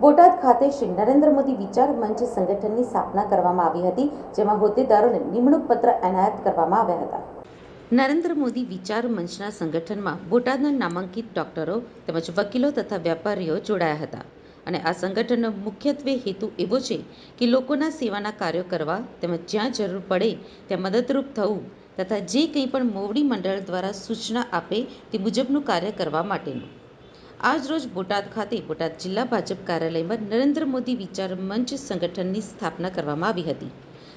બોટાદ ખાતે શ્રી નરેન્દ્ર મોદી વિચાર મંચ સંગઠનની સ્થાપના કરવામાં આવી હતી, જેમાં હોદ્દેદારોને નિમણૂક પત્ર એનાયત કરવામાં આવ્યા હતા. નરેન્દ્ર મોદી વિચાર મંચના સંગઠનમાં બોટાદના નામાંકિત ડોક્ટરો તેમજ વકીલો તથા વેપારીઓ જોડાયા હતા અને આ સંગઠનનો મુખ્યત્વે હેતુ એવો છે કે લોકોના સેવાના કાર્યો કરવા તેમજ જ્યાં જરૂર પડે ત્યાં મદદરૂપ થવું તથા જે કંઈ પણ મોવડી મંડળ દ્વારા સૂચના આપે તે મુજબનું કાર્ય કરવા માટેનું. આજ રોજ બોટાદ ખાતે બોટાદ જિલ્લા ભાજપ કાર્યાલયમાં નરેન્દ્ર મોદી વિચાર મંચ સંગઠનની સ્થાપના કરવામાં આવી હતી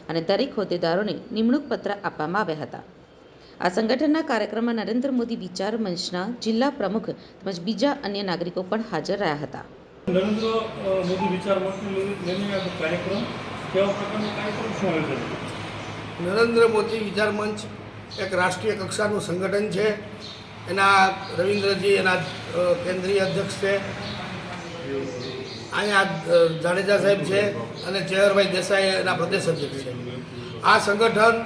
અને દરેક હોદ્દેદારોને નિમણૂક પત્ર આપવામાં આવ્યા હતા. આ સંગઠનના કાર્યક્રમમાં નરેન્દ્ર મોદી વિચાર મંચના જિલ્લા પ્રમુખ તેમજ બીજા અન્ય નાગરિકો પણ હાજર રહ્યા હતા. નરેન્દ્ર મોદી વિચાર મંચનો કાર્યક્રમ કેવા પ્રકારનો કાર્યક્રમ શું આયોજન? નરેન્દ્ર મોદી વિચાર મંચ એક રાષ્ટ્રીય કક્ષાનું સંગઠન છે. એના રવિન્દ્રજી એના કેન્દ્રીય અધ્યક્ષ છે, અહીંયા જાડેજા સાહેબ છે અને ચેહરભાઈ દેસાઈ એના પ્રદેશ અધ્યક્ષ છે. આ સંગઠન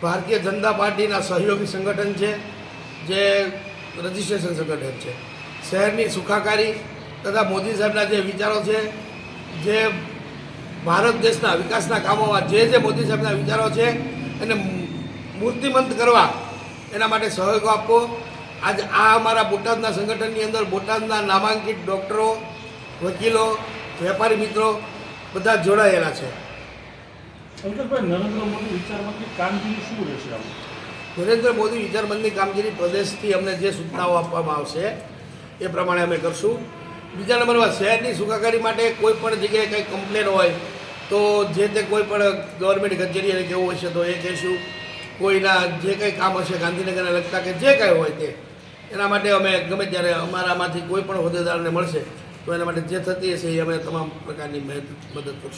ભારતીય જનતા પાર્ટીના સહયોગી સંગઠન છે, જે રજિસ્ટ્રેશન સંગઠન છે. શહેરની સુખાકારી તથા મોદી સાહેબના જે વિચારો છે, જે ભારત દેશના વિકાસના કામોમાં જે મોદી સાહેબના વિચારો છે એને મૂર્તિમંત કરવા એના માટે સહયોગ આપવો. આજે આ અમારા બોટાદના સંગઠનની અંદર બોટાદના નામાંકિત ડૉક્ટરો, વકીલો, વેપારી મિત્રો બધા જોડાયેલા છે. અંકિતભાઈ, નરેન્દ્ર મોદી વિચાર મંચની કામગીરી શું રહેશે? નરેન્દ્ર મોદી વિચાર મંચની કામગીરી પ્રદેશથી અમને જે સૂચનાઓ આપવામાં આવશે એ પ્રમાણે અમે કરશું. બીજા નંબરમાં શહેરની સુખાકારી માટે કોઈ પણ જગ્યાએ કંઈ કમ્પ્લેન હોય તો જે તે કોઈ પણ ગવર્મેન્ટ કચેરીએ કેવું હશે તો એ કહીશું. કોઈના જે કંઈ કામ હશે ગાંધીનગરને લગતા કે જે કાંઈ હોય તે એના માટે અમે ગમે ત્યારે અમારામાંથી કોઈ પણ હોદ્દેદારને મળશે તો એના માટે જે થતી હશે એ અમે તમામ પ્રકારની મદદ કરશું.